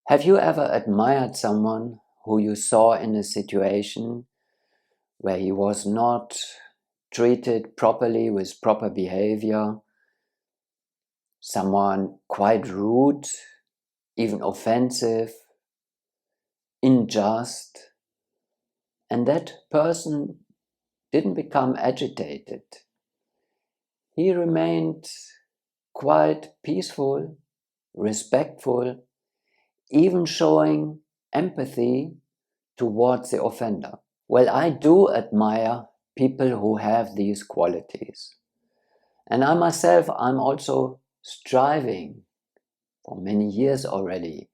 Have you ever admired someone who you saw in a situation where he was not treated properly with proper behavior, someone quite rude, even offensive, unjust, and that person didn't become agitated. He remained quite peaceful, respectful, even showing empathy towards the offender? Well, I do admire people who have these qualities. And I myself, I'm also striving for many years already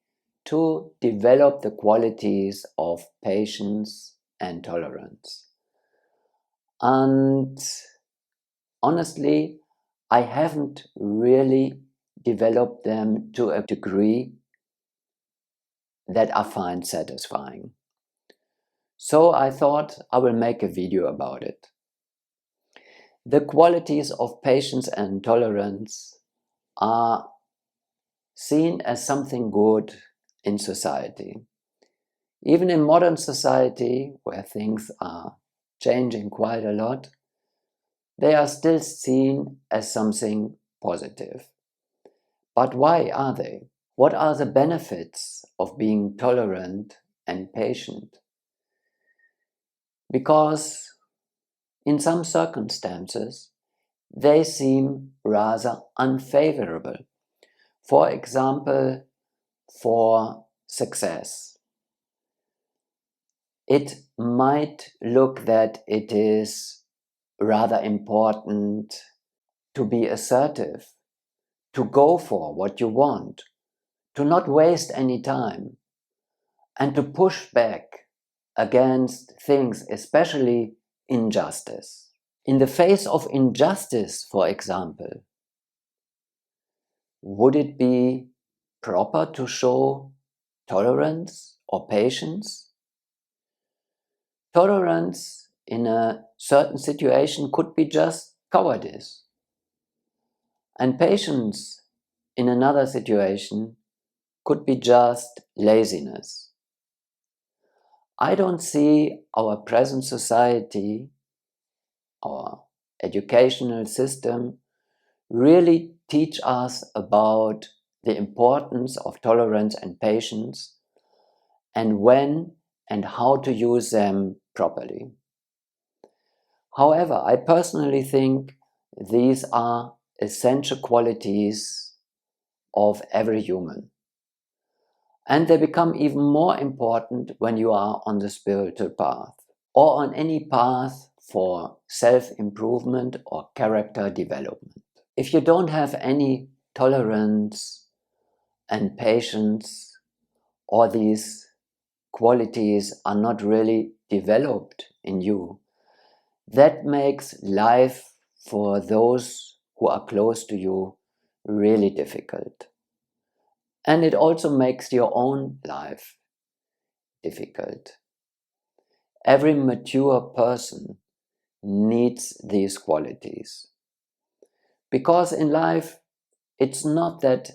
to develop the qualities of patience and tolerance. And honestly, I haven't really developed them to a degree that I find satisfying. So I thought I will make a video about it. The qualities of patience and tolerance are seen as something good in society. Even in modern society, where things are changing quite a lot, they are still seen as something positive. But why are they? What are the benefits of being tolerant and patient? Because in some circumstances, they seem rather unfavorable. For example, for success. It might look that it is rather important to be assertive, to go for what you want, to not waste any time, and to push back against things, especially injustice. In the face of injustice, for example, would it be proper to show tolerance or patience? Tolerance in a certain situation could be just cowardice. And patience in another situation could be just laziness. I don't see our present society, our educational system, really teach us about the importance of tolerance and patience and when and how to use them properly. However, I personally think these are essential qualities of every human. And they become even more important when you are on the spiritual path or on any path for self-improvement or character development. If you don't have any tolerance and patience, or these qualities are not really developed in you, that makes life for those who are close to you really difficult. And it also makes your own life difficult. Every mature person needs these qualities. Because in life, it's not that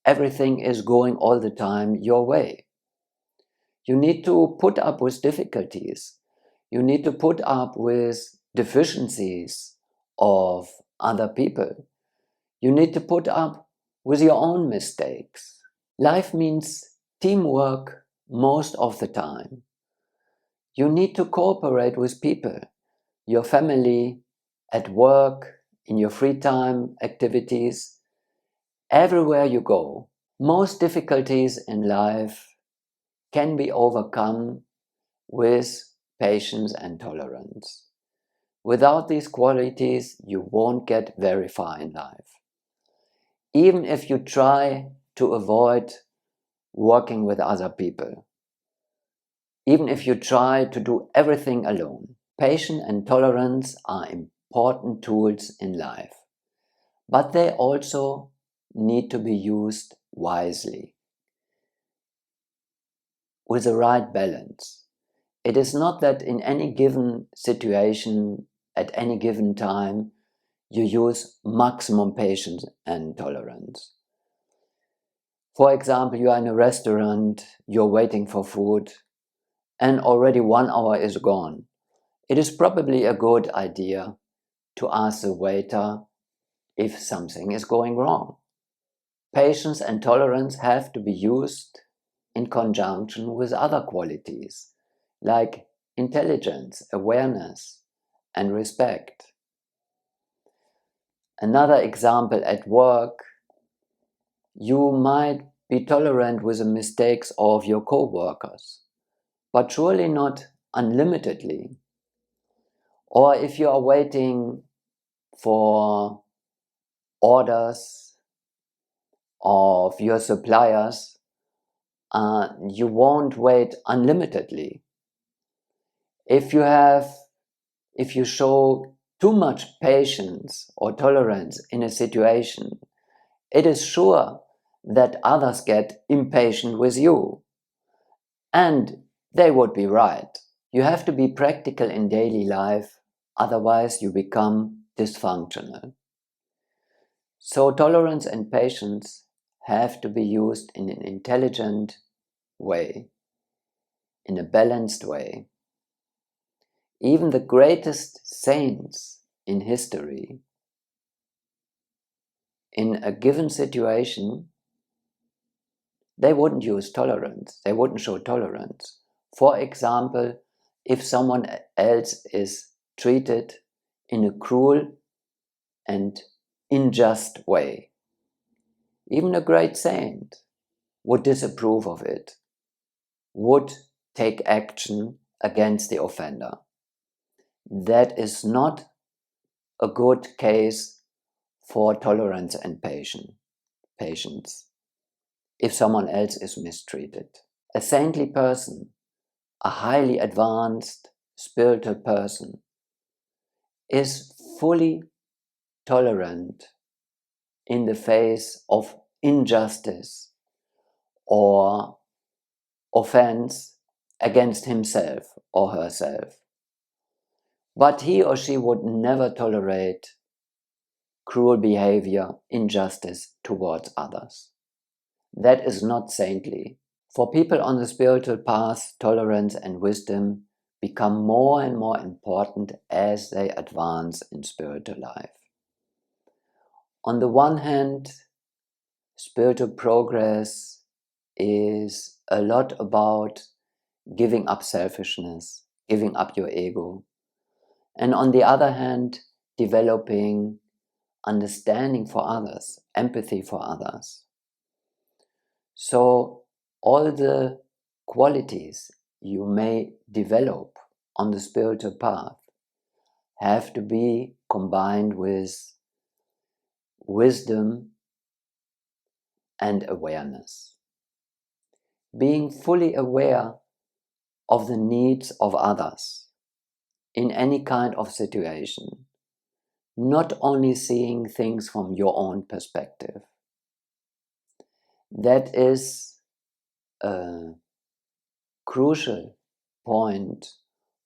everything is going all the time your way. You need to put up with difficulties. You need to put up with deficiencies of other people. You need to put up with your own mistakes. Life means teamwork most of the time. You need to cooperate with people, your family, at work, in your free time activities, everywhere you go. Most difficulties in life can be overcome with patience and tolerance. Without these qualities, you won't get very far in life. Even if you try to avoid working with other people, even if you try to do everything alone, patience and tolerance are important tools in life, but they also need to be used wisely, with the right balance. It is not that in any given situation, at any given time, you use maximum patience and tolerance. For example, you are in a restaurant, you're waiting for food, and already 1 hour is gone. It is probably a good idea to ask the waiter if something is going wrong. Patience and tolerance have to be used in conjunction with other qualities like intelligence, awareness, and respect. Another example at work, you might be tolerant with the mistakes of your co-workers, but surely not unlimitedly. Or if you are waiting for orders of your suppliers, you won't wait unlimitedly. If you show too much patience or tolerance in a situation, it is sure that others get impatient with you. And they would be right. You have to be practical in daily life, otherwise you become dysfunctional. So tolerance and patience have to be used in an intelligent way, in a balanced way. Even the greatest saints in history, in a given situation, they wouldn't use tolerance. They wouldn't show tolerance. For example, if someone else is treated in a cruel and unjust way, even a great saint would disapprove of it, would take action against the offender. That is not a good case for tolerance and patience if someone else is mistreated. A saintly person, a highly advanced spiritual person, is fully tolerant in the face of injustice or offense against himself or herself. But he or she would never tolerate cruel behavior, injustice towards others. That is not saintly. For people on the spiritual path, tolerance and wisdom become more and more important as they advance in spiritual life. On the one hand, spiritual progress is a lot about giving up selfishness, giving up your ego. And on the other hand, developing understanding for others, empathy for others. So all the qualities you may develop on the spiritual path have to be combined with wisdom and awareness. Being fully aware of the needs of others in any kind of situation, not only seeing things from your own perspective. That is a crucial point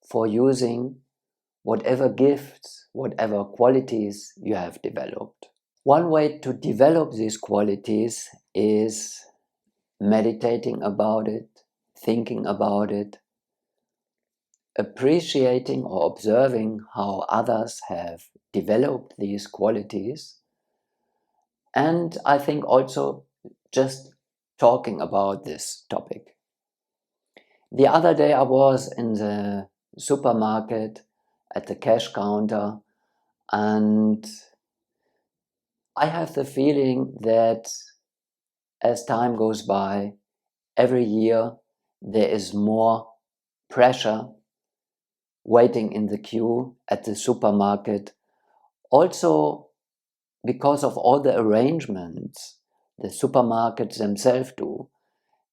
for using whatever gifts, whatever qualities you have developed. One way to develop these qualities is meditating about it, thinking about it, appreciating or observing how others have developed these qualities, and I think also just talking about this topic. The other day I was in the supermarket at the cash counter, and I have the feeling that as time goes by, every year there is more pressure waiting in the queue at the supermarket. Also because of all the arrangements the supermarkets themselves do.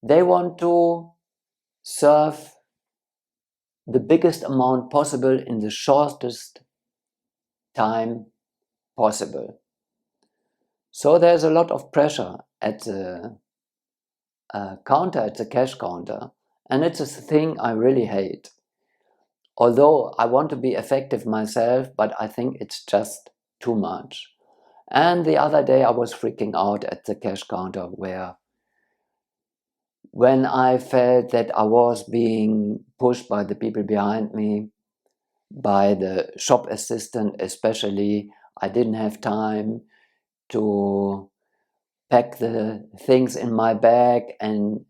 They want to serve the biggest amount possible in the shortest time possible. So there's a lot of pressure at the counter, at the cash counter, and it's a thing I really hate. Although I want to be effective myself, but I think it's just too much. And the other day I was freaking out at the cash counter where when I felt that I was being pushed by the people behind me, by the shop assistant especially, I didn't have time to pack the things in my bag and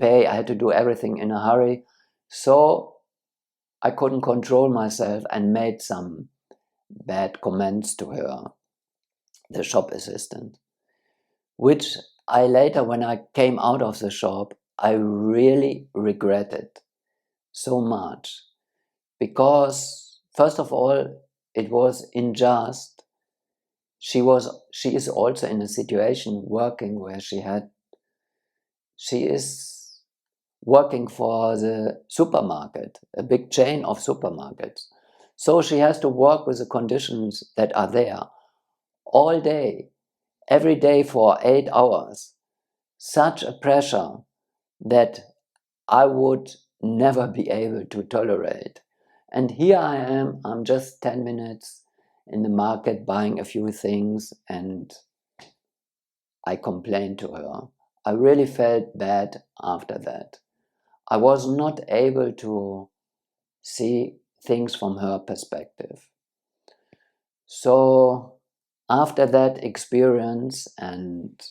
pay. I had to do everything in a hurry. So I couldn't control myself and made some bad comments to her, the shop assistant, which I later, when I came out of the shop, I really regretted so much, because first of all, it was unjust. She is also in a situation working where she is working for the supermarket, a big chain of supermarkets. So she has to work with the conditions that are there all day, every day for 8 hours. Such a pressure that I would never be able to tolerate. And here I am, I'm just 10 minutes in the market buying a few things, and I complained to her. I really felt bad after that. I was not able to see things from her perspective. So after that experience, and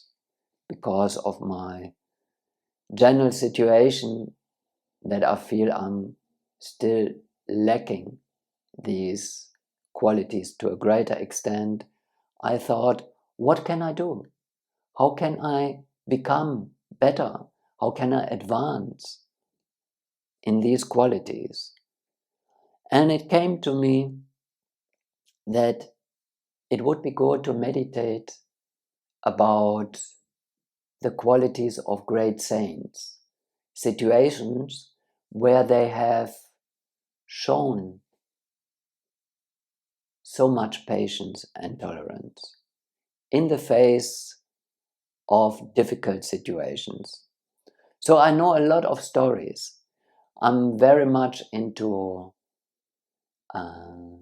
because of my general situation, that I feel I'm still lacking these qualities to a greater extent, I thought, what can I do? How can I become better? How can I advance in these qualities? And it came to me that it would be good to meditate about the qualities of great saints, situations where they have shown so much patience and tolerance in the face of difficult situations. So I know a lot of stories. I'm very much into uh,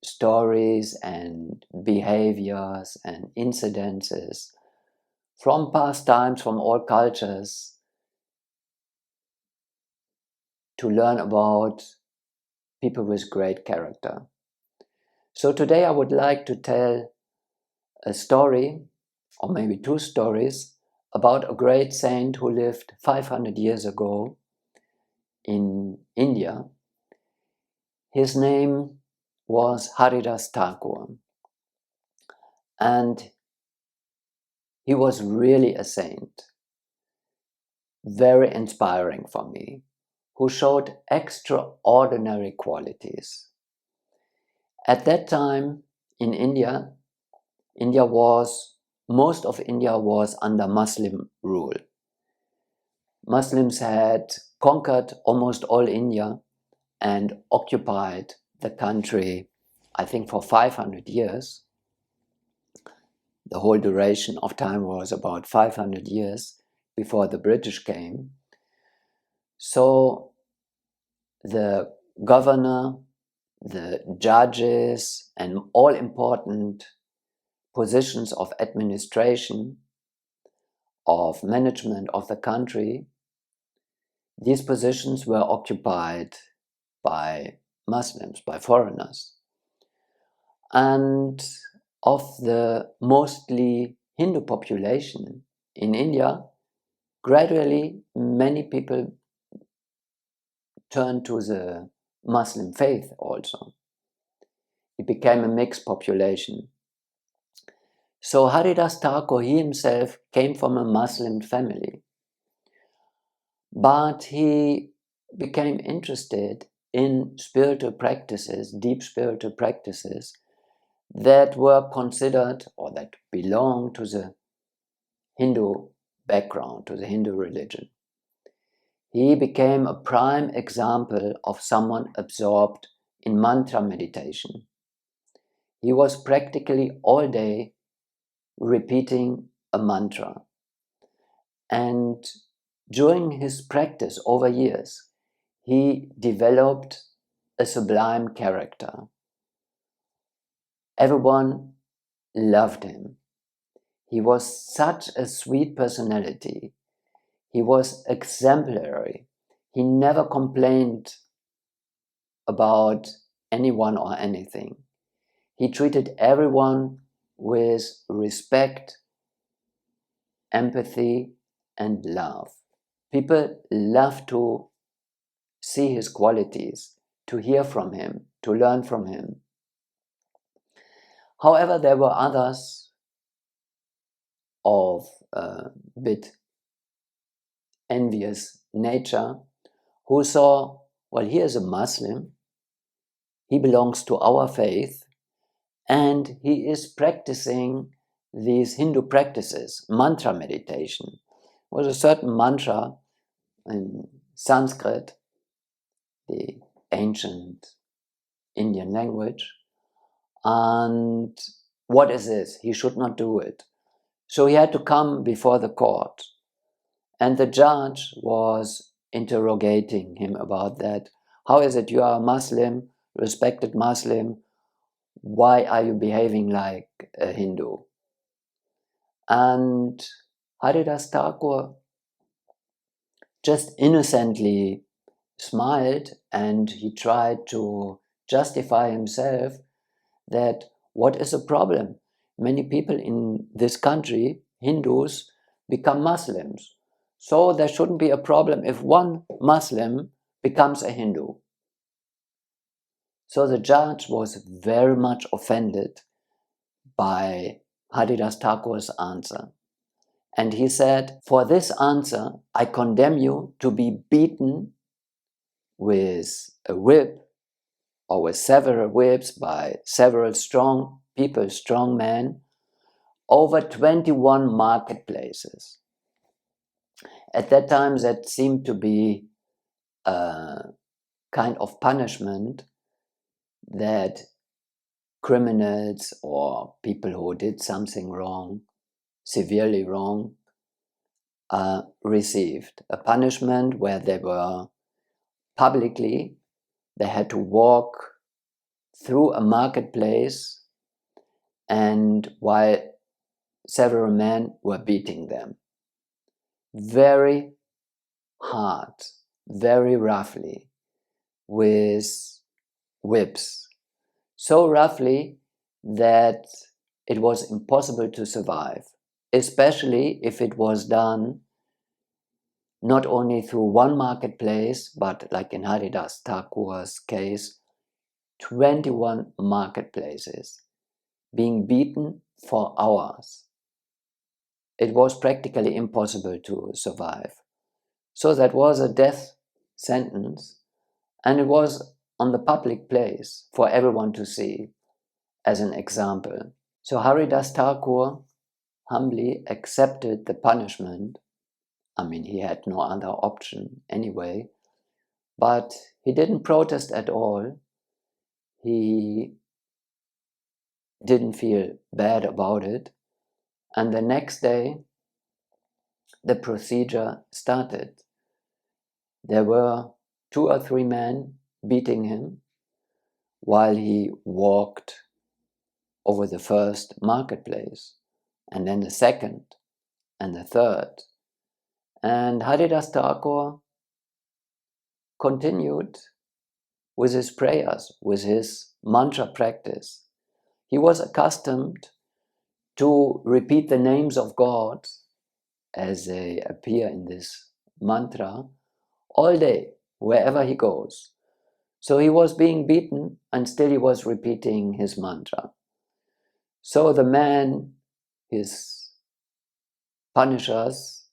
stories and behaviors and incidences from past times, from all cultures, to learn about people with great character. So today I would like to tell a story, or maybe two stories, about a great saint who lived 500 years ago in India. His name was Haridas Thakur, and he was really a saint, very inspiring for me, who showed extraordinary qualities. At that time in India, most of India was under Muslim rule. Muslims had conquered almost all India and occupied the country, I think, for 500 years. The whole duration of time was about 500 years before the British came. So the governor, the judges, and all important positions of administration, of management of the country, these positions were occupied by Muslims, by foreigners. And of the mostly Hindu population in India, gradually many people turned to the Muslim faith also. It became a mixed population. So Haridas Thakur, he himself came from a Muslim family, but he became interested in spiritual practices, deep spiritual practices, that were considered or that belonged to the Hindu background, to the Hindu religion. He became a prime example of someone absorbed in mantra meditation. He was practically all day repeating a mantra. And during his practice over years, he developed a sublime character. Everyone loved him. He was such a sweet personality. He was exemplary. He never complained about anyone or anything. He treated everyone with respect, empathy, and love. People love to see his qualities, to hear from him, to learn from him. However, there were others of a bit envious nature who saw, well, here's a Muslim, he belongs to our faith, and he is practicing these Hindu practices, mantra meditation. It was a certain mantra in Sanskrit, the ancient Indian language. And what is this? He should not do it. So he had to come before the court. And the judge was interrogating him about that. How is it you are a Muslim, respected Muslim? Why are you behaving like a Hindu? And Haridas Thakur just innocently smiled, and he tried to justify himself that what is the problem? Many people in this country, Hindus, become Muslims. So there shouldn't be a problem if one Muslim becomes a Hindu. So the judge was very much offended by Haridas Thakur's answer. And he said, for this answer, I condemn you to be beaten with a whip or with several whips by several strong people, strong men, over 21 marketplaces. At that time, that seemed to be a kind of punishment that criminals or people who did something wrong, severely wrong, received. A punishment where they were publicly, they had to walk through a marketplace, and while several men were beating them very hard, very roughly, with whips, so roughly that it was impossible to survive, especially if it was done not only through one marketplace, but like in Haridas Thakur's case, 21 marketplaces, being beaten for hours. It was practically impossible to survive. So that was a death sentence, and it was on the public place for everyone to see as an example. So Haridas Thakur humbly accepted the punishment. I mean, he had no other option anyway, but he didn't protest at all. He didn't feel bad about it. And the next day, the procedure started. There were 2 or 3 men beating him while he walked over the first marketplace, and then the second, and the third. And Haridas Thakur continued with his prayers, with his mantra practice. He was accustomed to repeat the names of God as they appear in this mantra all day, wherever he goes. So he was being beaten, and still he was repeating his mantra. So the man, his punishers,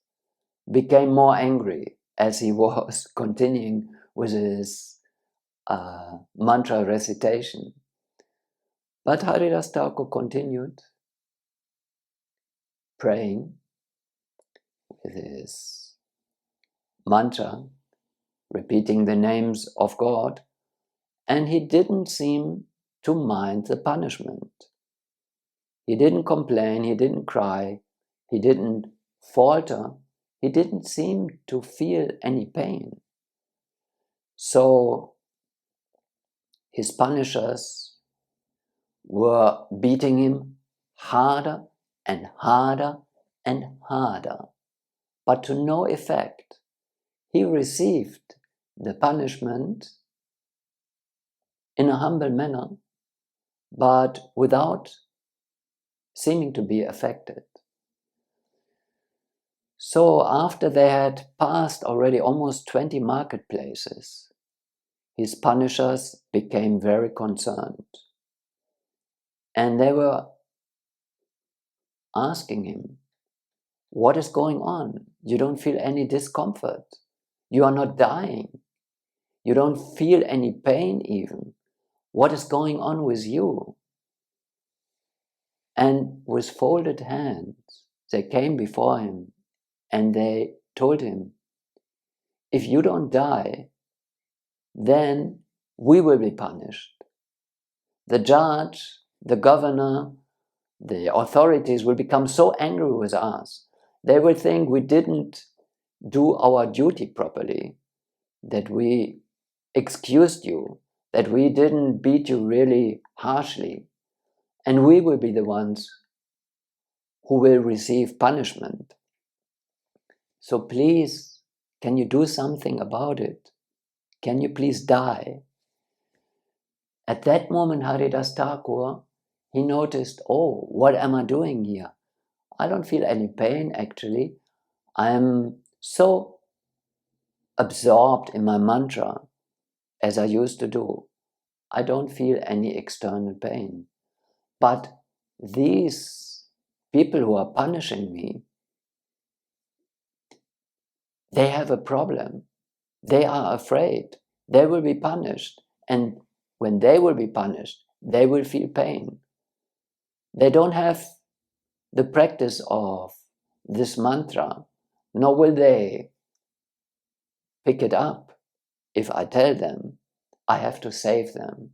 became more angry as he was continuing with his mantra recitation. But Haridas Thakur continued praying with his mantra, repeating the names of God, and he didn't seem to mind the punishment. He didn't complain, he didn't cry, he didn't falter, he didn't seem to feel any pain. So his punishers were beating him harder and harder and harder, but to no effect. He received the punishment in a humble manner, but without seeming to be affected. So after they had passed already almost 20 marketplaces, his punishers became very concerned. And they were asking him, what is going on? You don't feel any discomfort. You are not dying. You don't feel any pain even. What is going on with you? And with folded hands, they came before him and they told him, if you don't die, then we will be punished. The judge, the governor, the authorities will become so angry with us. They will think we didn't do our duty properly, that we excused you, that we didn't beat you really harshly. And we will be the ones who will receive punishment. So please, can you do something about it? Can you please die? At that moment, Haridas Thakur, he noticed, oh, what am I doing here? I don't feel any pain actually. I'm so absorbed in my mantra as I used to do. I don't feel any external pain. But these people who are punishing me, they have a problem. They are afraid. They will be punished. And when they will be punished, they will feel pain. They don't have the practice of this mantra, nor will they pick it up if I tell them I have to save them.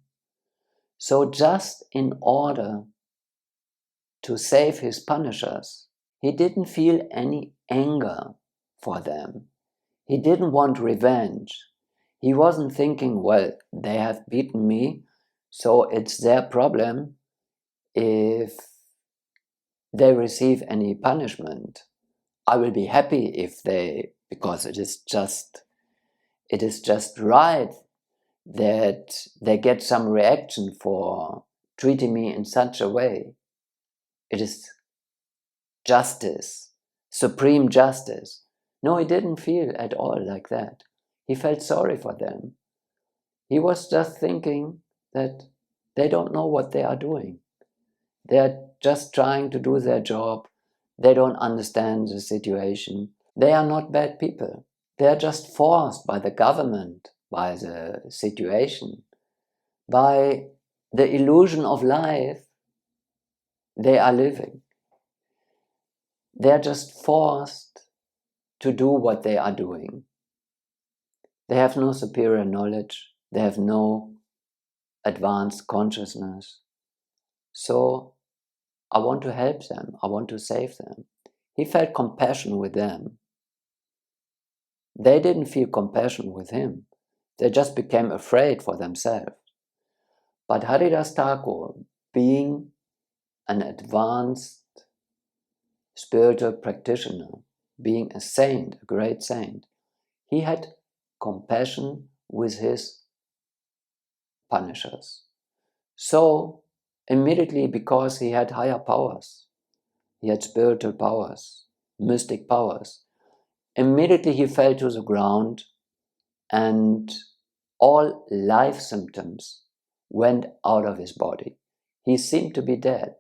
So just in order to save his punishers, he didn't feel any anger for them. He didn't want revenge. He wasn't thinking, well, they have beaten me, so it's their problem if they receive any punishment. I will be happy if they, because it is just right that they get some reaction for treating me in such a way. It is justice, supreme justice. No, he didn't feel at all like that. He felt sorry for them. He was just thinking that they don't know what they are doing. They are just trying to do their job. They don't understand the situation. They are not bad people. They are just forced by the government, by the situation, by the illusion of life they are living. They are just forced to do what they are doing. They have no superior knowledge. They have no advanced consciousness. So I want to help them. I want to save them. He felt compassion with them. They didn't feel compassion with him. They just became afraid for themselves. But Haridas Thakur, being an advanced spiritual practitioner, being a saint, a great saint, he had compassion with his punishers. So immediately, because he had higher powers, he had spiritual powers, mystic powers, immediately he fell to the ground and all life symptoms went out of his body. He seemed to be dead.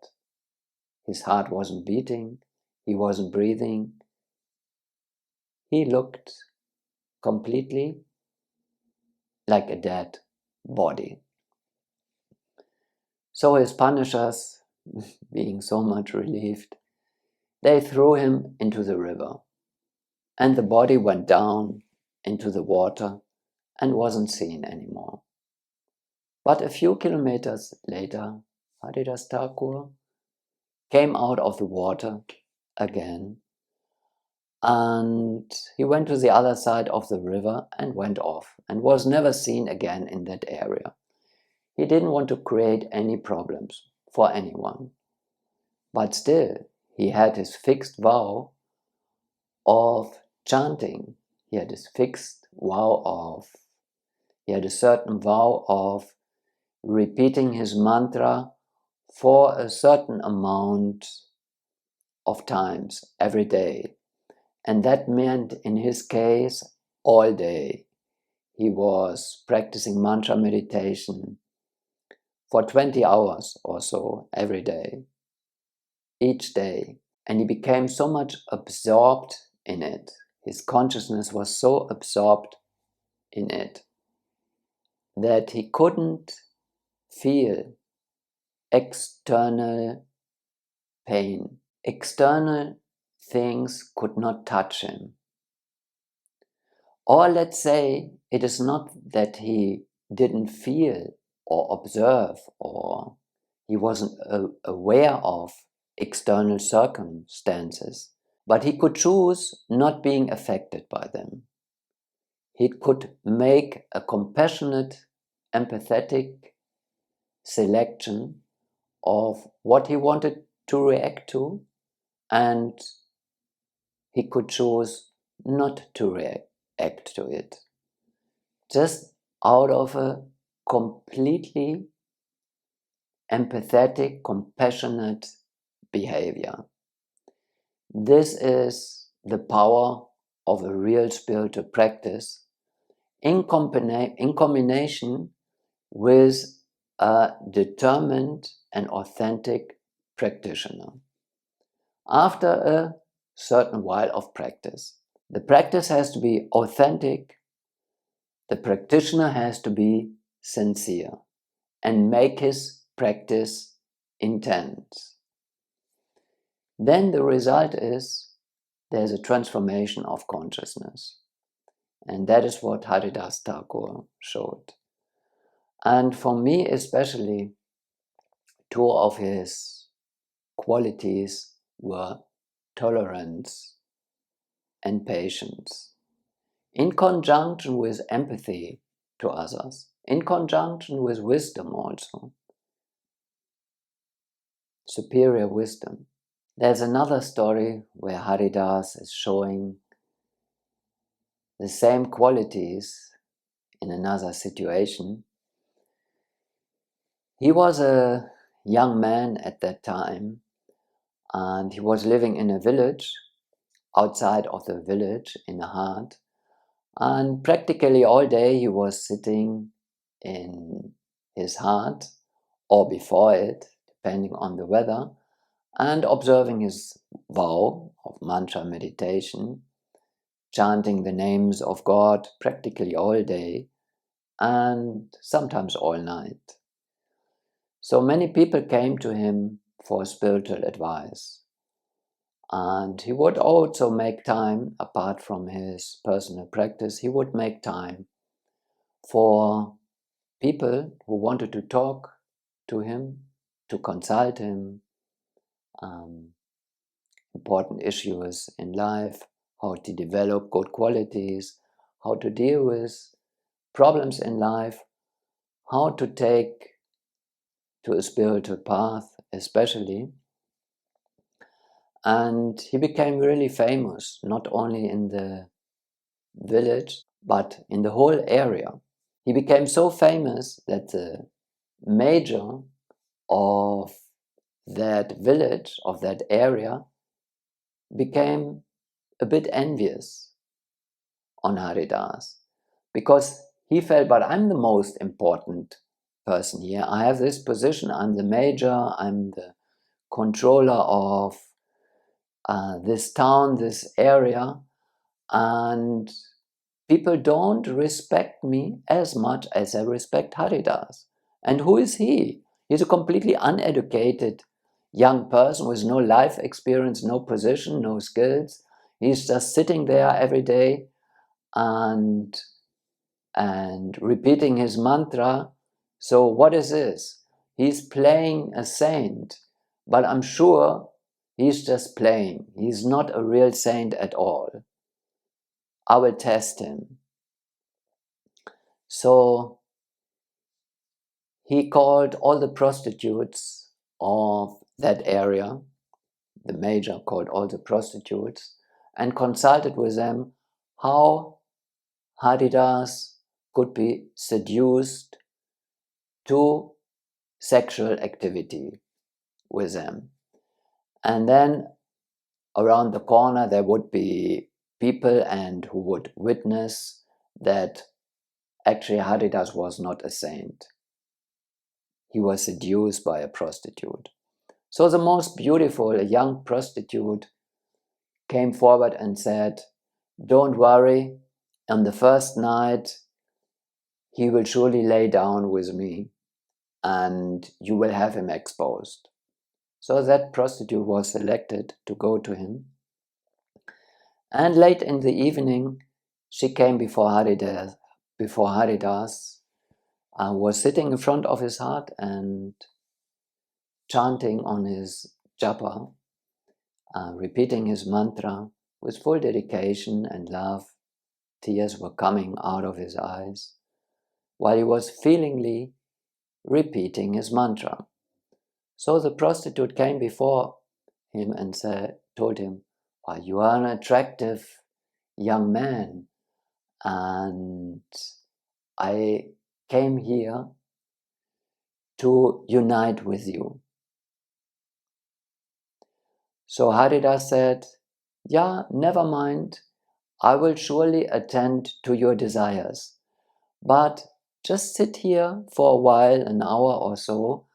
His heart wasn't beating, he wasn't breathing. He looked completely like a dead body. So his punishers, being so much relieved, they threw him into the river, and the body went down into the water and wasn't seen anymore. But a few kilometers later, Haridas Thakur came out of the water again, and he went to the other side of the river and went off and was never seen again in that area. He didn't want to create any problems for anyone, but still he had his fixed vow of chanting. He had a certain vow of repeating his mantra for a certain amount of times every day. And that meant, in his case, all day. He was practicing mantra meditation for 20 hours or so every day, each day. And he became so much absorbed in it. His consciousness was so absorbed in it that he couldn't feel external pain. External things could not touch him. Or let's say it is not that he didn't feel or observe, or he wasn't aware of external circumstances, but he could choose not being affected by them. He could make a compassionate, empathetic selection of what he wanted to react to, and he could choose not to react to it, just out of a completely empathetic, compassionate behavior. This is the power of a real spiritual practice in combination with a determined and authentic practitioner. After a certain while of practice, the practice has to be authentic, the practitioner has to be sincere and make his practice intense. Then the result is there's a transformation of consciousness. And that is what Haridas Thakur showed. And for me especially, two of his qualities were tolerance and patience, in conjunction with empathy to others, in conjunction with wisdom also, superior wisdom. There's another story where Haridas is showing the same qualities in another situation. He was a young man at that time, and he was living in a village, outside of the village, in a hut, and practically all day he was sitting in his hut, or before it, depending on the weather, and observing his vow of mantra meditation, chanting the names of God practically all day, and sometimes all night. So many people came to him for spiritual advice. And he would also make time, apart from his personal practice, he would make time for people who wanted to talk to him, to consult him, important issues in life, how to develop good qualities, how to deal with problems in life, how to take to a spiritual path especially. And he became really famous, not only in the village, but in the whole area. He became so famous that the major of that village, of that area, became a bit envious on Haridas, because he felt, but I'm the most important person here. I have this position, I'm the major, I'm the controller of this town, this area, and people don't respect me as much as they respect Haridas. And who is he? He's a completely uneducated young person with no life experience, no position, no skills. He's just sitting there every day and repeating his mantra. So what is this? He's playing a saint, but I'm sure he's just playing. He's not a real saint at all. I will test him. So he called all the prostitutes of that area the major, called all the prostitutes, and consulted with them how Haridas could be seduced to sexual activity with them. And then around the corner there would be people and who would witness that actually Haridas was not a saint. He was seduced by a prostitute. So the most beautiful, a young prostitute, came forward and said, "Don't worry, on the first night he will surely lay down with me and you will have him exposed." So that prostitute was selected to go to him. And late in the evening, she came before Haridas, was sitting in front of his hut and chanting on his japa, repeating his mantra with full dedication and love. Tears were coming out of his eyes while he was feelingly repeating his mantra. So the prostitute came before him and told him, "Well, you are an attractive young man, and I came here to unite with you." So Haridas said, "Yeah, never mind. I will surely attend to your desires. But just sit here for a while, an hour or so.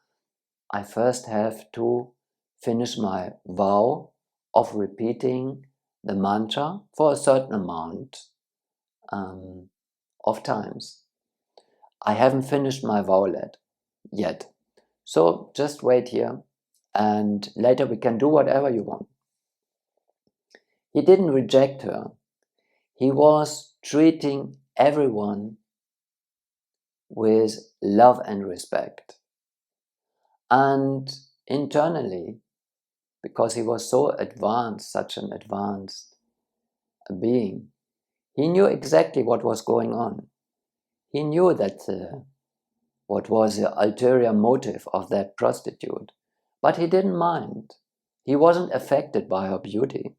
I first have to finish my vow of repeating the mantra for a certain amount of times. I haven't finished my vow yet. So just wait here and later we can do whatever you want." He didn't reject her. He was treating everyone with love and respect. And internally, because he was so advanced, such an advanced being, he knew exactly what was going on. He knew that what was the ulterior motive of that prostitute, but he didn't mind. He wasn't affected by her beauty.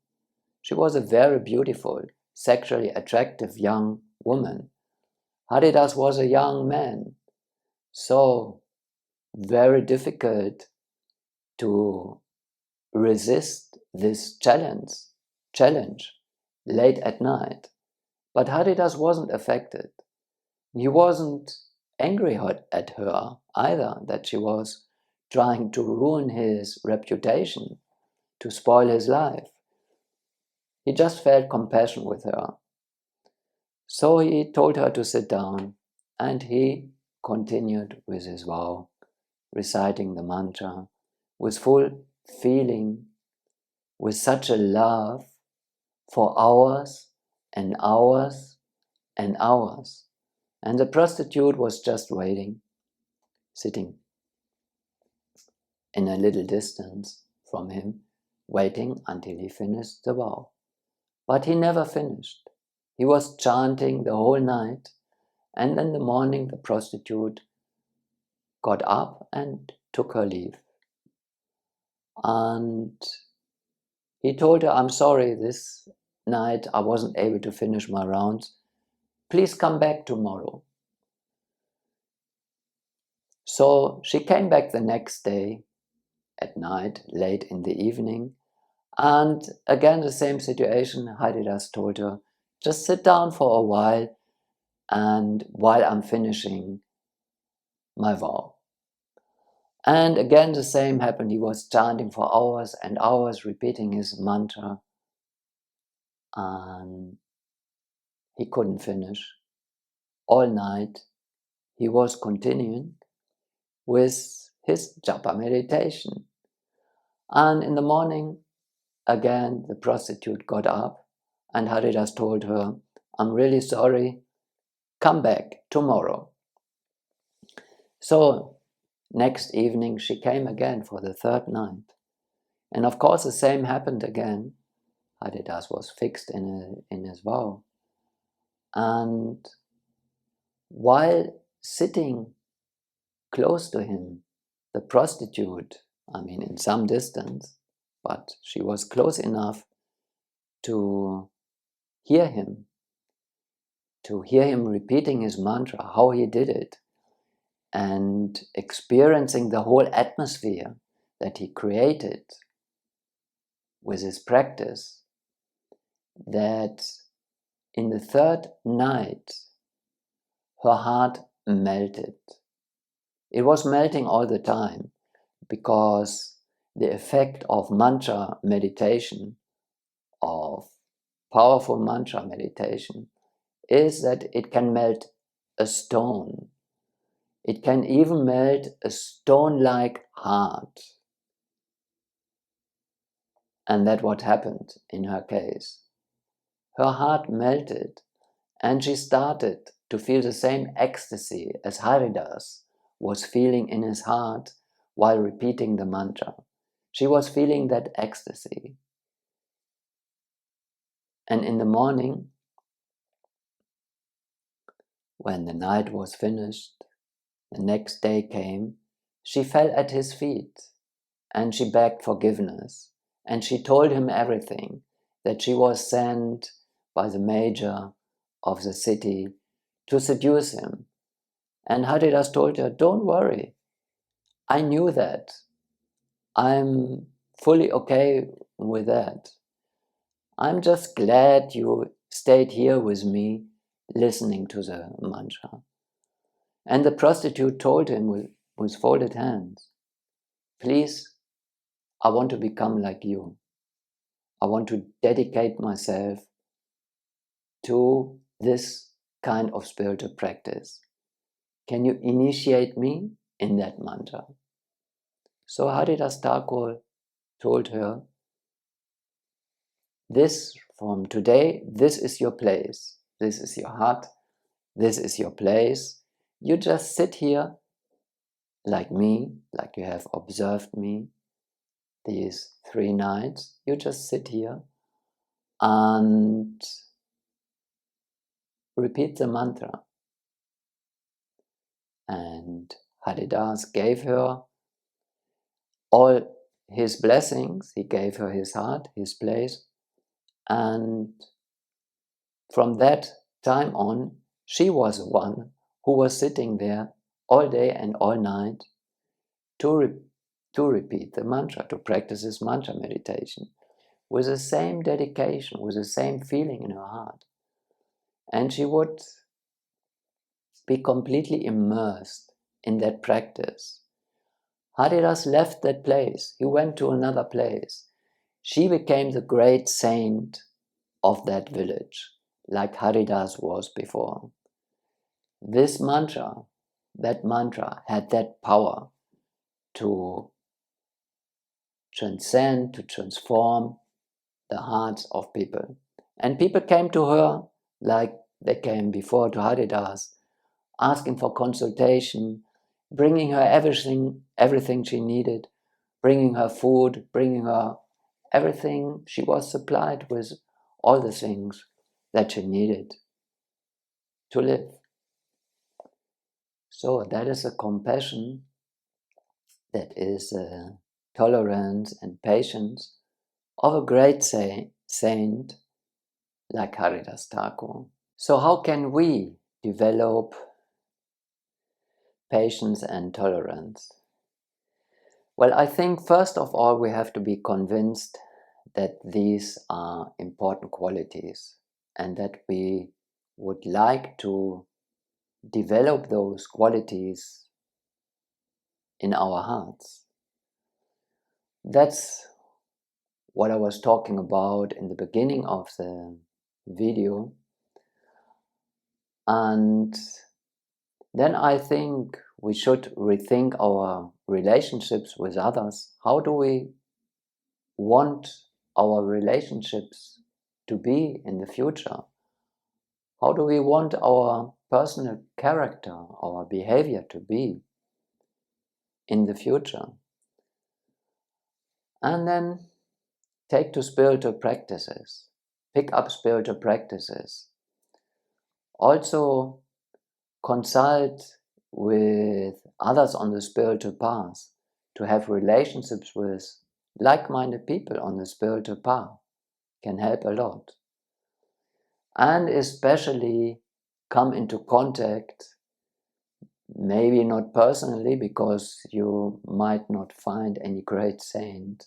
She was a very beautiful, sexually attractive young woman. Haridas was a young man, so very difficult to resist this challenge late at night. But Haridas wasn't affected. He wasn't angry at her either, that she was trying to ruin his reputation, to spoil his life. He just felt compassion with her. So he told her to sit down, and he continued with his vow, reciting the mantra with full feeling, with such a love for hours and hours and hours. And the prostitute was just waiting, sitting in a little distance from him, waiting until he finished the vow. But he never finished. He was chanting the whole night, and in the morning the prostitute got up and took her leave. And he told her, "I'm sorry, this night I wasn't able to finish my rounds. Please come back tomorrow." So she came back the next day at night, late in the evening, and again the same situation. Haridas told her, "Just sit down for a while, and while I'm finishing my vow." And again the same happened. He was chanting for hours and hours, repeating his mantra, and he couldn't finish. All night he was continuing with his japa meditation. And in the morning, again, the prostitute got up and Haridas told her, "I'm really sorry, come back tomorrow." So next evening she came again for the third night. And of course the same happened again. Haridas was fixed in his vow. And while sitting close to him, the prostitute, in some distance, but she was close enough to hear him repeating his mantra, how he did it, and experiencing the whole atmosphere that he created with his practice, that in the third night her heart melted. It was melting all the time, because the effect of mantra meditation, of powerful mantra meditation, is that it can melt a stone. It can even melt a stone-like heart. And that's what happened in her case. Her heart melted, and she started to feel the same ecstasy as Haridas was feeling in his heart while repeating the mantra. She was feeling that ecstasy. And in the morning, when the night was finished, the next day came, she fell at his feet and she begged forgiveness. And she told him everything, that she was sent by the major of the city to seduce him. And Haridas told her, don't worry, I knew that. I'm fully okay with that. I'm just glad you stayed here with me listening to the mantra. And the prostitute told him with folded hands, please, I want to become like you. I want to dedicate myself to this kind of spiritual practice. Can you initiate me in that mantra? So Haridas Thakur told her, this from today, this is your place. This is your hut. This is your place. You just sit here like me, like you have observed me these 3 nights. You just sit here and repeat the mantra. And Haridas gave her all his blessings. He gave her his heart, his place. And from that time on, she was the one who was sitting there all day and all night to repeat the mantra, to practice this mantra meditation with the same dedication, with the same feeling in her heart. And she would be completely immersed in that practice. Haridas left that place. He went to another place. She became the great saint of that village, like Haridas was before. This mantra, that mantra had that power to transcend, to transform the hearts of people. And people came to her like they came before to Haridas, asking for consultation, bringing her everything she needed, bringing her food, bringing her everything. She was supplied with all the things that she needed to live. So that is a compassion, that is a tolerance and patience of a great saint like Haridas Thakur. So how can we develop patience and tolerance? Well, I think first of all we have to be convinced that these are important qualities and that we would like to develop those qualities in our hearts. That's what I was talking about in the beginning of the video. And then I think we should rethink our relationships with others. How do we want our relationships to be in the future? How do we want our personal character, our behavior to be in the future? And then take to spiritual practices, pick up spiritual practices. Also consult with others on the spiritual path to have relationships with like-minded people on the spiritual path can help a lot. And especially come into contact, maybe not personally, because you might not find any great saint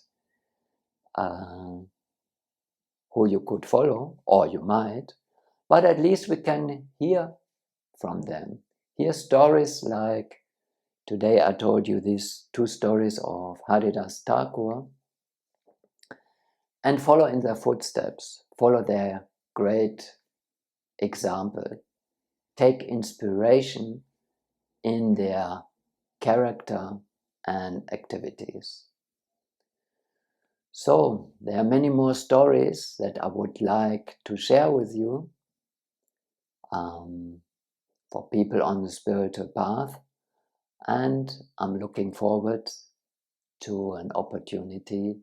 who you could follow, or you might, but at least we can hear from them. Hear stories like today I told you these two stories of Haridas Thakur, and follow in their footsteps, follow their great example, take inspiration in their character and activities. So there are many more stories that I would like to share with you for people on the spiritual path, and I'm looking forward to an opportunity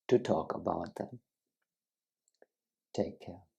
to talk about them. Take care.